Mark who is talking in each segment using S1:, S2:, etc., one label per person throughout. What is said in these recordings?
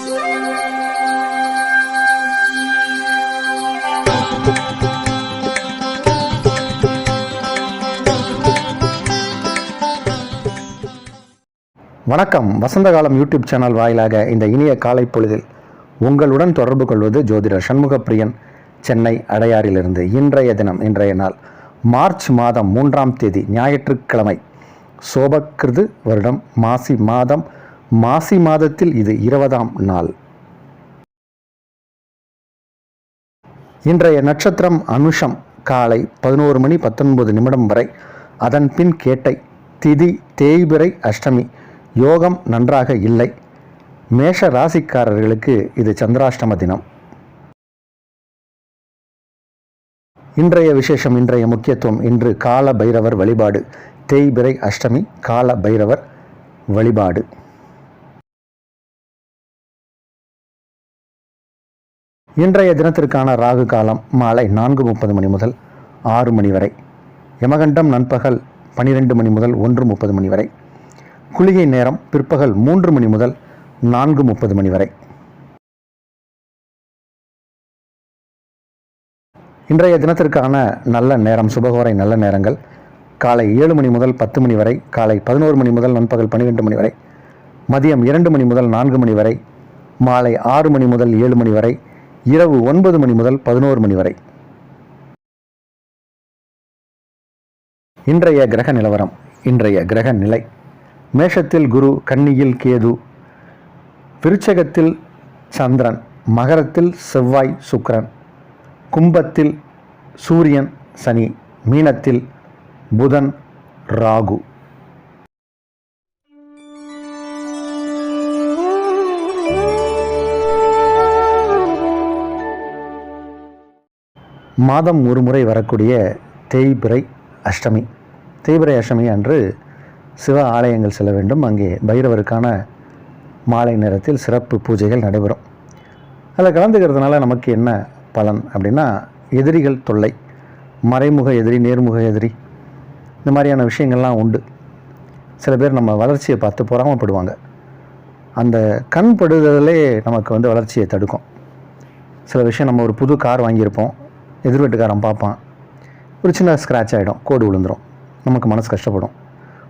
S1: வணக்கம். வசந்தகாலம் YouTube channel வாயிலாக இந்த இனிய காலை பொழுதில் உங்களுடன் தொடர்பு கொள்வது ஜோதிடர் சண்முகப்பிரியன், சென்னை அடையாறிலிருந்து. இன்றைய தினம், இன்றைய நாள் மார்ச் மாதம் 3ஆம் தேதி ஞாயிற்றுக்கிழமை, சோபக்கிருது வருடம் மாசி மாதம். மாசி மாதத்தில் இது 20ஆம் நாள். இன்றைய நட்சத்திரம் அனுஷம், காலை 11 மணி 19 நிமிடம் வரை. அதன் பின் கேட்டை. திதி தேய்பிறை அஷ்டமி. யோகம் நன்றாக இல்லை. மேஷ ராசிக்காரர்களுக்கு இது சந்திராஷ்டம தினம். இன்றைய விசேஷம், இன்றைய முக்கியத்துவம். இன்று கால பைரவர் வழிபாடு. தேய்பிறை அஷ்டமி, கால பைரவர் வழிபாடு. இன்றைய தினத்திற்கான ராகு காலம் மாலை 4:30 மணி முதல் 6 மணி வரை. யமகண்டம் நண்பகல் 12 மணி முதல் 1:30 மணி வரை. குளிகை நேரம் பிற்பகல் 3 மணி முதல் 4:30 மணி வரை. இன்றைய தினத்திற்கான நல்ல நேரம், சுபகோரை நல்ல நேரங்கள் காலை 7 மணி முதல் 10 மணி வரை, காலை 11 மணி முதல் நண்பகல் 12 மணி வரை, மதியம் 2 மணி முதல் 4 மணி வரை, மாலை 6 மணி முதல் 7 மணி வரை, இரவு 9 மணி முதல் 11 மணி வரை. இன்றைய கிரக நிலவரம், இன்றைய கிரக நிலை. மேஷத்தில் குரு, கன்னியில் கேது, விருச்சகத்தில் சந்திரன், மகரத்தில் செவ்வாய் சுக்கிரன், கும்பத்தில் சூரியன் சனி, மீனத்தில் புதன் ராகு. மாதம் ஒரு முறை வரக்கூடிய தேய்பிறை அஷ்டமி. தேய்பிறை அஷ்டமி அன்று சிவ ஆலயங்கள் செல்ல வேண்டும். அங்கே பைரவருக்கான மாலை நேரத்தில் சிறப்பு பூஜைகள் நடைபெறும். அதில் கலந்துக்கிறதுனால நமக்கு என்ன பலன் அப்படின்னா, எதிரிகள் தொல்லை, மறைமுக எதிரி, நேர்முக எதிரி, இந்த மாதிரியான விஷயங்கள்லாம் உண்டு. சில பேர் நம்ம வளர்ச்சியை பார்த்து பொறாமப்படுவாங்க. அந்த கண் படுதலே நமக்கு வளர்ச்சியை தடுக்கும். சில விஷயம், நம்ம ஒரு புது கார் வாங்கியிருப்போம், எதிர் வீட்டுக்காரன் பார்ப்பான், ஒரு சின்ன ஸ்க்ராட்ச் ஆகிடும், கோடு விழுந்துடும், நமக்கு மனசு கஷ்டப்படும்.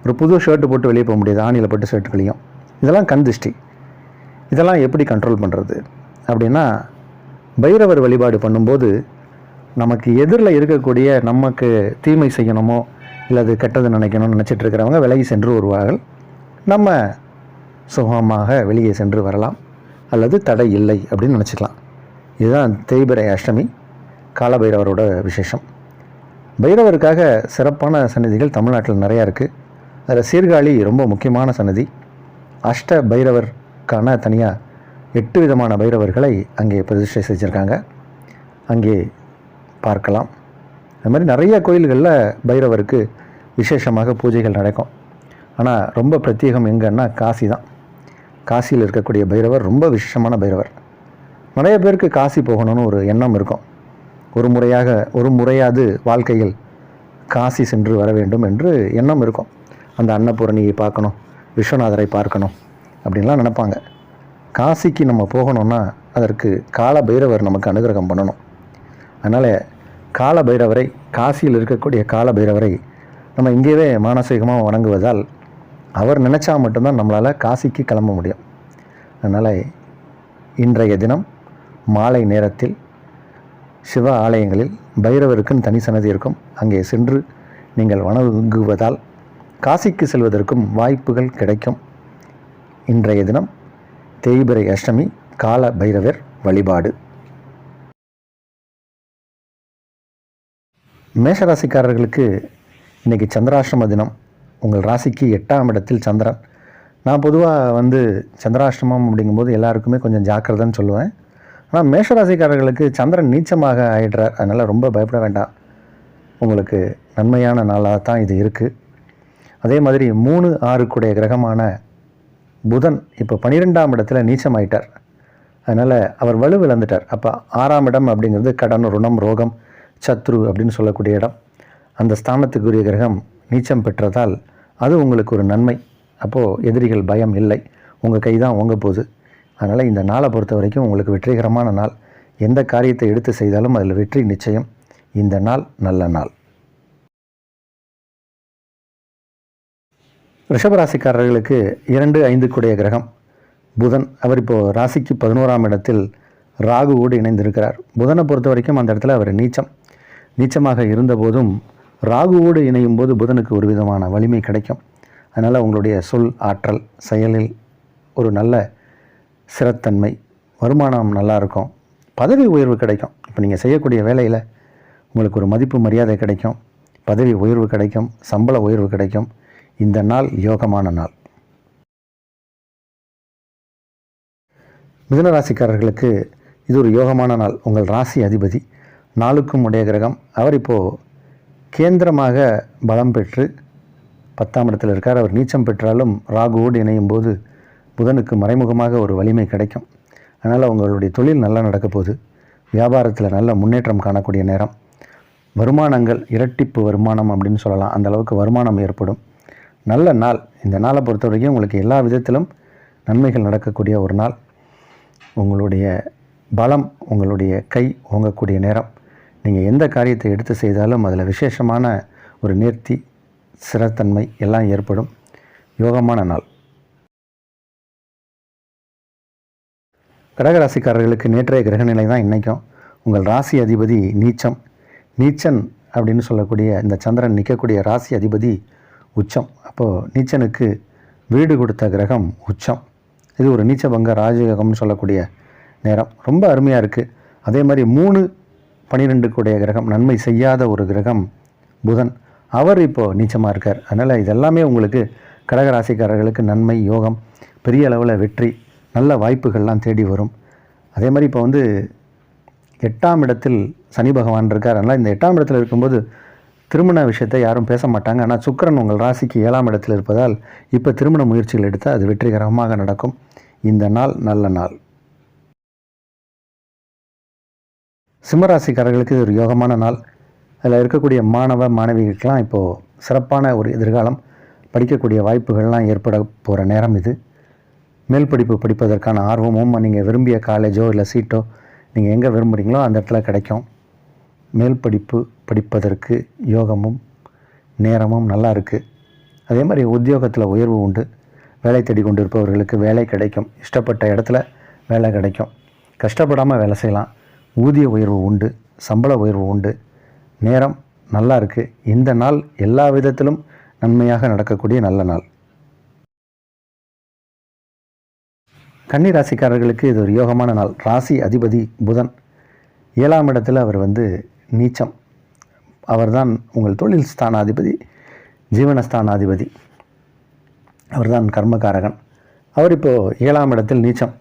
S1: ஒரு புது ஷர்ட்டு போட்டு வெளியே போக முடியாது, ஆணியில் போட்டு ஷர்ட் கிளியும். இதெல்லாம் கண் திருஷ்டி. இதெல்லாம் எப்படி கண்ட்ரோல் பண்ணுறது அப்படின்னா, பைரவர் வழிபாடு பண்ணும்போது நமக்கு எதிரில் இருக்கக்கூடிய, நமக்கு தீமை செய்யணுமோ இல்லது கெட்டது நினைக்கணும்னு நினச்சிட்டு இருக்கிறவங்க விலகி சென்று வருவார்கள். நம்ம சுகமாக வெளியே சென்று வரலாம், அல்லது தடை இல்லை அப்படின்னு நினச்சிக்கலாம். இதுதான் தேய்பிறை அஷ்டமி, காலபைரவரோட விசேஷம். பைரவருக்காக சிறப்பான சன்னதிகள் தமிழ்நாட்டில் நிறையா இருக்குது. அதில் சீர்காழி ரொம்ப முக்கியமான சன்னதி. அஷ்ட பைரவருக்கான தனியாக 8 விதமான பைரவர்களை அங்கே பிரதிஷ்டை செஞ்சுருக்காங்க. அங்கே பார்க்கலாம். அது மாதிரி நிறைய கோயில்களில் பைரவருக்கு விசேஷமாக பூஜைகள் நடக்கும். ஆனால் ரொம்ப பிரத்யேகம் எங்கன்னா காசி தான். காசியில் இருக்கக்கூடிய பைரவர் ரொம்ப விசேஷமான பைரவர். நிறைய பேருக்கு காசி போகணும்னு ஒரு எண்ணம் இருக்கும். ஒரு முறையாவது வாழ்க்கையில் காசி சென்று வர வேண்டும் என்று எண்ணம் இருக்கும். அந்த அன்னபூரணியை பார்க்கணும், விஸ்வநாதரை பார்க்கணும் அப்படின்லாம் நினைப்பாங்க. காசிக்கு நம்ம போகணும்னா அதற்கு கால பைரவர் நமக்கு அனுகிரகம் பண்ணணும். அதனால் கால பைரவரை, காசியில் இருக்கக்கூடிய கால பைரவரை நம்ம இங்கேயே மானசீகமாக வணங்குவதால் அவர் நினச்சா மட்டும்தான் நம்மளால் காசிக்கு கிளம்ப முடியும். அதனால் இன்றைய தினம் மாலை நேரத்தில் சிவ ஆலயங்களில் பைரவருக்குன்னு தனி சன்னதி இருக்கும். அங்கே சென்று நீங்கள் வணங்குவதால் காசிக்கு செல்வதற்கும் வாய்ப்புகள் கிடைக்கும். இன்றைய தினம் தேய்பிறை அஷ்டமி, கால பைரவர் வழிபாடு. மேஷராசிக்காரர்களுக்கு இன்றைக்கி சந்திராஷ்டம தினம். உங்கள் ராசிக்கு 8ஆம் இடத்தில் சந்திரன். நான் பொதுவாக சந்திராஷ்டமம் அப்படிங்கும்போது எல்லாருக்குமே கொஞ்சம் ஜாக்கிரதைன்னு சொல்லுவேன். ஆனால் மேஷராசிக்காரர்களுக்கு சந்திரன் நீச்சமாக ஆகிடுறார். அதனால் ரொம்ப பயப்பட வேண்டாம். உங்களுக்கு நன்மையான நாளாக தான் இது இருக்குது. அதே மாதிரி 3, 6 கிரகமான புதன் இப்போ 12ஆம் இடத்துல நீச்சமாயிட்டார். அதனால் அவர் வலுவிழந்துட்டார். அப்போ 6ஆம் இடம் அப்படிங்கிறது கடன், ருணம், ரோகம், சத்ரு அப்படின்னு சொல்லக்கூடிய இடம். அந்த ஸ்தானத்துக்குரிய கிரகம் நீச்சம் பெற்றதால் அது உங்களுக்கு ஒரு நன்மை. அப்போது எதிரிகள் பயம் இல்லை, உங்கள் கை தான் ஓங்க போகுது. அதனால் இந்த நாளை பொறுத்த வரைக்கும் உங்களுக்கு வெற்றிகரமான நாள். எந்த காரியத்தை எடுத்து செய்தாலும் அதில் வெற்றி நிச்சயம். இந்த நாள் நல்ல நாள். ரிஷபராசிக்காரர்களுக்கு 2, 5 கிரகம் புதன். அவர் இப்போது ராசிக்கு 11ஆம் இடத்தில் ராகுவோடு இணைந்திருக்கிறார். புதனை பொறுத்த வரைக்கும் அந்த இடத்துல அவர் நீச்சமாக இருந்தபோதும் ராகுவோடு இணையும் போது புதனுக்கு ஒரு விதமான வலிமை கிடைக்கும். அதனால் உங்களுடைய சொல் ஆற்றல், செயலில் ஒரு நல்ல ஸ்திரத்தன்மை, வருமானம் நல்லாயிருக்கும், பதவி உயர்வு கிடைக்கும். இப்போ நீங்கள் செய்யக்கூடிய வேலையில் உங்களுக்கு ஒரு மதிப்பு மரியாதை கிடைக்கும், பதவி உயர்வு கிடைக்கும், சம்பள உயர்வு கிடைக்கும். இந்த நாள் யோகமான நாள். மிதுன ராசிக்காரர்களுக்கு இது ஒரு யோகமான நாள். உங்கள் ராசி அதிபதி 4க்கும் உடைய கிரகம். அவர் இப்போது கேந்திரமாக பலம் பெற்று 10ஆம் இடத்தில் இருக்கார். அவர் நீச்சம் பெற்றாலும் ராகுவோடு இணையும் போது புதனுக்கு மறைமுகமாக ஒரு வலிமை கிடைக்கும். அதனால் உங்களுடைய தொழில் நல்லா நடக்க போகுது. வியாபாரத்தில் நல்ல முன்னேற்றம் காணக்கூடிய நேரம். வருமானங்கள் இரட்டிப்பு வருமானம் அப்படின்னு சொல்லலாம். அந்த அளவுக்கு வருமானம் ஏற்படும். நல்ல நாள். இந்த நாளை பொறுத்த வரைக்கும் உங்களுக்கு எல்லா விதத்திலும் நன்மைகள் நடக்கக்கூடிய ஒரு நாள். உங்களுடைய பலம், உங்களுடைய கை ஓங்கக்கூடிய நேரம். நீங்கள் எந்த காரியத்தை எடுத்து செய்தாலும் அதில் விசேஷமான ஒரு நேர்த்தி, ஸ்திரத்தன்மை எல்லாம் ஏற்படும். யோகமான நாள். கடகராசிக்காரர்களுக்கு நேற்றைய கிரகநிலை தான் இன்றைக்கும். உங்கள் ராசி அதிபதி நீச்சன் அப்படின்னு சொல்லக்கூடிய இந்த சந்திரன் நிற்கக்கூடிய ராசி அதிபதி உச்சம். அப்போது நீச்சனுக்கு வீடு கொடுத்த கிரகம் உச்சம். இது ஒரு நீச்சபங்க ராஜயோகம்னு சொல்லக்கூடிய நேரம். ரொம்ப அருமையாக இருக்குது. அதே மாதிரி 3, 12 கிரகம், நன்மை செய்யாத ஒரு கிரகம் புதன். அவர் இப்போது நீச்சமாக இருக்கார். அதனால் இதெல்லாமே உங்களுக்கு கடகராசிக்காரர்களுக்கு நன்மை, யோகம், பெரிய அளவில் வெற்றி, நல்ல வாய்ப்புகள்லாம் தேடி வரும். அதே மாதிரி இப்போ 8ஆம் இடத்தில் சனி பகவான் இருக்கார். அதனால் இந்த 8ஆம் இடத்தில் இருக்கும்போது திருமண விஷயத்தை யாரும் பேச மாட்டாங்க. ஆனால் சுக்கிரன் உங்கள் ராசிக்கு 7ஆம் இடத்தில் இருப்பதால் இப்போ திருமண முயற்சிகள் எடுத்தால் அது வெற்றிகரமாக நடக்கும். இந்த நாள் நல்ல நாள். சிம்மராசிக்காரர்களுக்கு இது ஒரு யோகமான நாள். அதில் இருக்கக்கூடிய மாணவ மாணவிகளுக்கெல்லாம் இப்போது சிறப்பான ஒரு எதிர்காலம், படிக்கக்கூடிய வாய்ப்புகள்லாம் ஏற்பட போகிற நேரம் இது. மேல் படிப்பு படிப்பதற்கான ஆர்வமும் நீங்கள் விரும்பிய காலேஜோ இல்லை சீட்டோ நீங்கள் எங்கே விரும்புகிறீங்களோ அந்த இடத்துல கிடைக்கும். மேல் படிப்பு படிப்பதற்கு யோகமும் நேரமும் நல்லா இருக்குது. அதே மாதிரி உத்தியோகத்தில் உயர்வு உண்டு. வேலை தேடி கொண்டு இருப்பவர்களுக்கு வேலை கிடைக்கும். இஷ்டப்பட்ட இடத்துல வேலை கிடைக்கும். கஷ்டப்படாமல் வேலை செய்யலாம். ஊதிய உயர்வு உண்டு, சம்பள உயர்வு உண்டு. நேரம் நல்லா இருக்குது. இந்த நாள் எல்லா விதத்திலும் நன்மையாக நடக்கக்கூடிய நல்ல நாள். கன்னி ராசிக்காரர்களுக்கு இது ஒரு யோகமான நாள். ராசி அதிபதி புதன் 7ஆம் இடத்தில் அவர் நீச்சம். அவர்தான் உங்கள் தொழில் ஸ்தானாதிபதி, ஜீவனஸ்தானாதிபதி. அவர்தான் கர்மகாரகன். அவர் இப்போது 7ஆம் இடத்தில் நீச்சம்.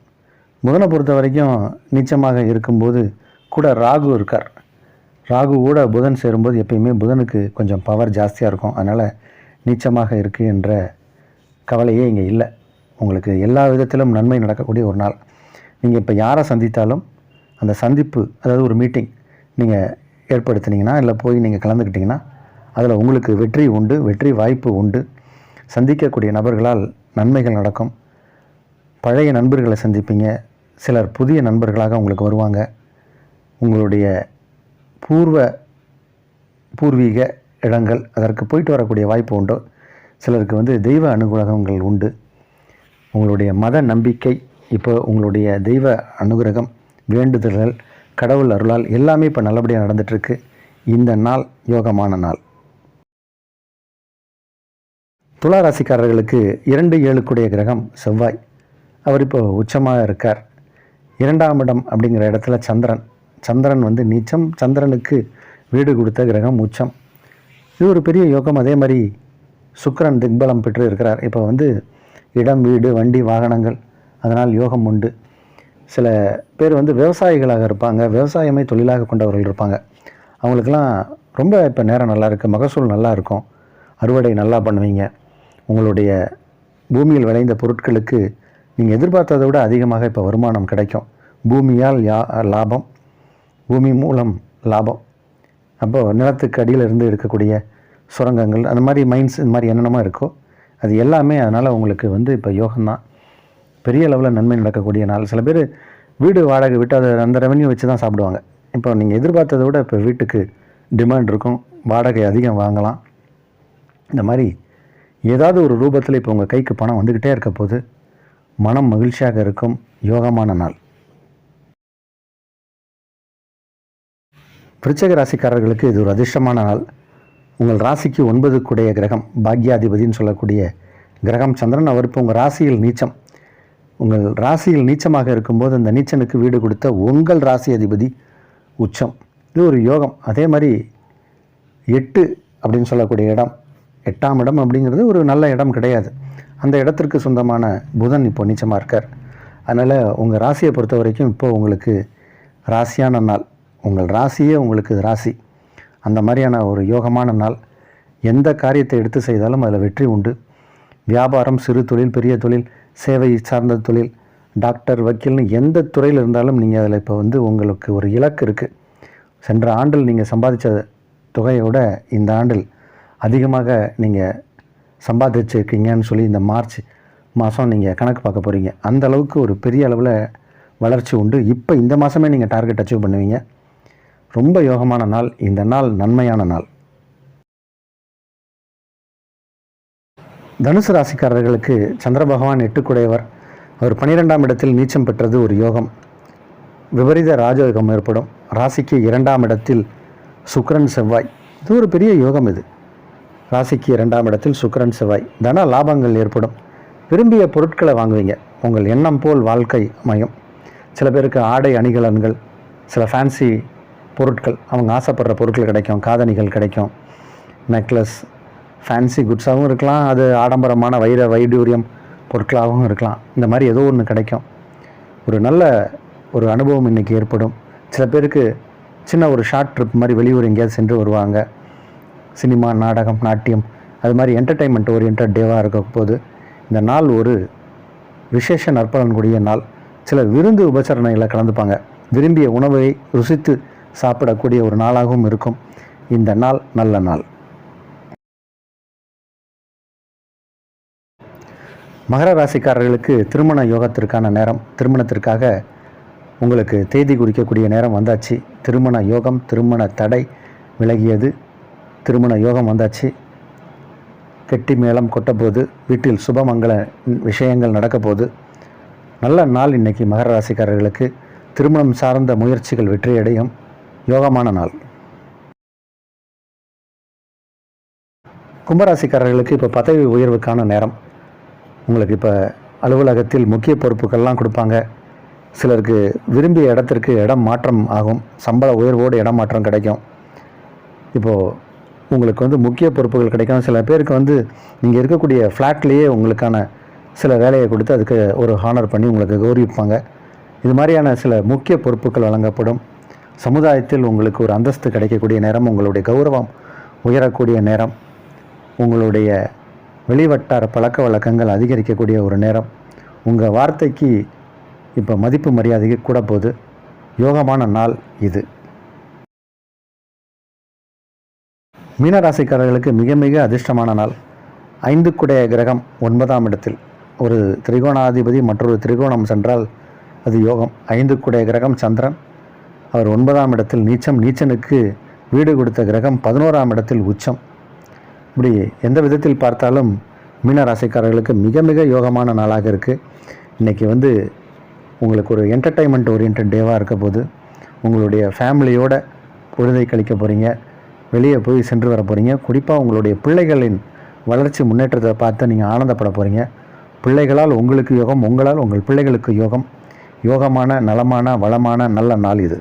S1: புதனை பொறுத்த வரைக்கும் நீச்சமாக இருக்கும்போது கூட ராகு இருக்கார். ராகுவோட புதன் சேரும்போது எப்பயுமே புதனுக்கு கொஞ்சம் பவர் ஜாஸ்தியாக இருக்கும். அதனால் நீச்சமாக இருக்குது என்ற கவலையே இங்கே இல்லை. உங்களுக்கு எல்லா விதத்திலும் நன்மை நடக்கக்கூடிய ஒரு நாள். நீங்கள் இப்போ யாரை சந்தித்தாலும் அந்த சந்திப்பு, அதாவது ஒரு மீட்டிங் நீங்கள் ஏற்படுத்தினீங்கன்னா இல்லை போய் நீங்கள் கலந்துக்கிட்டிங்கன்னா அதில் உங்களுக்கு வெற்றி உண்டு, வெற்றி வாய்ப்பு உண்டு. சந்திக்கக்கூடிய நபர்களால் நன்மைகள் நடக்கும். பழைய நண்பர்களை சந்திப்பீங்க. சிலர் புதிய நண்பர்களாக உங்களுக்கு வருவாங்க. உங்களுடைய பூர்வீக இடங்கள் அதற்கு போயிட்டு வரக்கூடிய வாய்ப்பு உண்டு. சிலருக்கு தெய்வ அனுகிரகங்கள் உண்டு. உங்களுடைய மத நம்பிக்கை, இப்போ உங்களுடைய தெய்வ அனுகிரகம், வேண்டுதல்கள், கடவுள் அருளால் எல்லாமே இப்போ நல்லபடியாக நடந்துகிட்ருக்கு. இந்த நாள் யோகமான நாள். துலா ராசிக்காரர்களுக்கு 2, 7 கிரகம் செவ்வாய். அவர் இப்போ உச்சமாக இருக்கார். 2ஆம் இடம் அப்படிங்கிற இடத்துல சந்திரன் நீச்சம். சந்திரனுக்கு வீடு கொடுத்த கிரகம் உச்சம். இது ஒரு பெரிய யோகம். அதே மாதிரி சுக்கிரன் திக்பலம் பெற்று இருக்கிறார். இப்போ இடம், வீடு, வண்டி, வாகனங்கள், அதனால் யோகம் உண்டு. சில பேர் விவசாயிகளாக இருப்பாங்க. விவசாயமே தொழிலாக கொண்டவர்கள் இருப்பாங்க. அவங்களுக்கெல்லாம் ரொம்ப இப்போ நேரம் நல்லா இருக்குது. மகசூல் நல்லா இருக்கும். அறுவடை நல்லா பண்ணுவீங்க. உங்களுடைய பூமியில் விளைந்த பொருட்களுக்கு நீங்கள் எதிர்பார்த்ததை விட அதிகமாக இப்போ வருமானம் கிடைக்கும். பூமியால் லாபம், பூமி மூலம் லாபம். அப்போது நிலத்துக்கு அடியில் இருந்து எடுக்கக்கூடிய சுரங்கங்கள், அந்த மாதிரி மைன்ஸ், இந்த மாதிரி என்னென்னமோ இருக்கோ அது எல்லாமே. அதனால் உங்களுக்கு இப்போ யோகம்தான். பெரிய அளவில் நன்மை நடக்கக்கூடிய நாள். சில பேர் வீடு வாடகை விட்டு அதை அந்த ரெவன்யூ வச்சு தான் சாப்பிடுவாங்க. இப்போ நீங்கள் எதிர்பார்த்ததை விட இப்போ வீட்டுக்கு டிமாண்ட் இருக்கும், வாடகை அதிகம் வாங்கலாம். இந்த மாதிரி ஏதாவது ஒரு ரூபத்தில் இப்போ உங்கள் கைக்கு பணம் வந்துக்கிட்டே இருக்க போது மனம் மகிழ்ச்சியாக இருக்கும். யோகமான நாள். விருச்சிக ராசிக்காரர்களுக்கு இது ஒரு அதிர்ஷ்டமான நாள். உங்கள் ராசிக்கு 9 கூடைய கிரகம், பாக்யாதிபதினு சொல்லக்கூடிய கிரகம் சந்திரன். அவர் இப்போ உங்கள் ராசியில் நீச்சம். உங்கள் ராசியில் நீச்சமாக இருக்கும்போது அந்த நீச்சனுக்கு வீடு கொடுத்த உங்கள் ராசி அதிபதி உச்சம். இது ஒரு யோகம். அதே மாதிரி 8 அப்படின்னு சொல்லக்கூடிய இடம், 8ஆம் இடம் அப்படிங்கிறது ஒரு நல்ல இடம் கிடையாது. அந்த இடத்திற்கு சொந்தமான புதன் இப்போ நீச்சமாக இருக்கார். அதனால் உங்கள் ராசியை பொறுத்த வரைக்கும் இப்போ உங்களுக்கு ராசியான நாள். உங்கள் ராசியே உங்களுக்கு ராசி. அந்த மாதிரியான ஒரு யோகமான நாள். எந்த காரியத்தை எடுத்து செய்தாலும் அதில் வெற்றி உண்டு. வியாபாரம், சிறு தொழில், பெரிய தொழில், சேவை சார்ந்த தொழில், டாக்டர், வக்கீல்னு எந்த துறையில் இருந்தாலும் நீங்கள் அதில் இப்போ உங்களுக்கு ஒரு இலக்கு இருக்குது. சென்ற ஆண்டில் நீங்கள் சம்பாதித்த தொகையோட இந்த ஆண்டில் அதிகமாக நீங்கள் சம்பாதிச்சிருக்கீங்கன்னு சொல்லி இந்த மார்ச் மாதம் நீங்கள் கணக்கு பார்க்க போகிறீங்க. அந்த அளவுக்கு ஒரு பெரிய அளவில் வளர்ச்சி உண்டு. இப்போ இந்த மாதமே நீங்கள் டார்கெட் அச்சீவ் பண்ணுவீங்க. ரொம்ப யோகமான நாள். இந்த நாள் நன்மையான நாள். தனுசு ராசிக்காரர்களுக்கு சந்திர பகவான் 8 கூடையவர். அவர் 12ஆம் இடத்தில் நீச்சம் பெற்றது ஒரு யோகம். விபரீத ராஜயோகம் ஏற்படும். ராசிக்கு 2ஆம் இடத்தில் சுக்கிரன் செவ்வாய். இது ஒரு பெரிய யோகம். இது ராசிக்கு 2ஆம் இடத்தில் சுக்கிரன் செவ்வாய். தன லாபங்கள் ஏற்படும். விரும்பிய பொருட்களை வாங்குவீங்க. உங்கள் எண்ணம் போல் வாழ்க்கை அமையும். சில பேருக்கு ஆடை அணிகலன்கள், சில ஃபேன்சி பொருட்கள், அவங்க ஆசைப்படுற பொருட்கள் கிடைக்கும். காதணிகள் கிடைக்கும். நெக்லஸ், ஃபேன்சி குட்ஸாகவும் இருக்கலாம், அது ஆடம்பரமான வைடூரியம் பொருட்களாகவும் இருக்கலாம். இந்த மாதிரி ஏதோ ஒன்று கிடைக்கும். ஒரு நல்ல ஒரு அனுபவம் இன்றைக்கி ஏற்படும். சில பேருக்கு சின்ன ஒரு ஷார்ட் ட்ரிப் மாதிரி வெளியூர் எங்கேயாவது சென்று வருவாங்க. சினிமா, நாடகம், நாட்டியம், அது மாதிரி என்டர்டெயின்மெண்ட் ஓரியன்ட் டேவாக இருக்க போது இந்த நாள் ஒரு விசேஷ நற்பலன் கூடிய நாள். சில விருந்து உபசரணைகளை கலந்துப்பாங்க. விரும்பிய உணவை ருசித்து சாப்பிடக்கூடிய ஒரு நாளாகவும் இருக்கும். இந்த நாள் நல்ல நாள். மகர ராசிக்காரர்களுக்கு திருமண யோகத்திற்கான நேரம். திருமணத்திற்காக உங்களுக்கு தேதி குறிக்கக்கூடிய நேரம் வந்தாச்சு. திருமண யோகம், திருமண தடை விலகியது. திருமண யோகம் வந்தாச்சு. கெட்டி மேளம் கொட்டப்போது, வீட்டில் சுபமங்கல விஷயங்கள் நடக்க போது. நல்ல நாள் இன்றைக்கி மகர ராசிக்காரர்களுக்கு. திருமணம் சார்ந்த முயற்சிகள் வெற்றியடையும். யோகமான நாள். கும்பராசிக்காரர்களுக்கு இப்போ பதவி உயர்வுக்கான நேரம். உங்களுக்கு இப்போ அலுவலகத்தில் முக்கிய பொறுப்புகள்லாம் கொடுப்பாங்க. சிலருக்கு விரும்பிய இடத்திற்கு இடம் மாற்றம் ஆகும். சம்பள உயர்வோடு இடம் மாற்றம் கிடைக்கும். இப்போது உங்களுக்கு முக்கிய பொறுப்புகள் கிடைக்கும். சில பேருக்கு நீங்கள் இருக்கக்கூடிய ஃப்ளாட்லேயே உங்களுக்கான சில வேலையை கொடுத்து அதுக்கு ஒரு ஹானர் பண்ணி உங்களுக்கு கௌரவிப்பாங்க. இது மாதிரியான சில முக்கிய பொறுப்புகள் வழங்கப்படும். சமுதாயத்தில் உங்களுக்கு ஒரு அந்தஸ்து கிடைக்கக்கூடிய நேரம். உங்களுடைய கௌரவம் உயரக்கூடிய நேரம். உங்களுடைய வெளிவட்டார பழக்க வழக்கங்கள் அதிகரிக்கக்கூடிய ஒரு நேரம். உங்கள் வார்த்தைக்கு இப்போ மதிப்பு மரியாதைக்கு கூட போகுது. யோகமான நாள் இது. மீனராசிக்காரர்களுக்கு மிக மிக அதிர்ஷ்டமான நாள். 5 கூடைய கிரகம் 9ஆம் இடத்தில். ஒரு திரிகோணாதிபதி மற்றொரு திரிகோணம் சென்றால் அது யோகம். 5 கூடைய கிரகம் சந்திரன். அவர் 9ஆம் இடத்தில் நீச்சம். நீச்சனுக்கு வீடு கொடுத்த கிரகம் 11ஆம் இடத்தில் உச்சம். இப்படி எந்த விதத்தில் பார்த்தாலும் மீனராசிக்காரர்களுக்கு மிக மிக யோகமான நாளாக இருக்குது. இன்றைக்கி உங்களுக்கு ஒரு என்டர்டெயின்மெண்ட் ஓரியன்ட் டேவாக இருக்க போது உங்களுடைய ஃபேமிலியோட பொழுதை கழிக்க போகிறீங்க. வெளியே போய் சென்று வர போகிறீங்க. குறிப்பாக உங்களுடைய பிள்ளைகளின் வளர்ச்சி முன்னேற்றத்தை பார்த்து நீங்கள் ஆனந்தப்பட போகிறீங்க. பிள்ளைகளால் உங்களுக்கு யோகம், உங்களால் உங்கள் பிள்ளைகளுக்கு யோகம். யோகமான, நலமான, வளமான நல்ல நாள் இது.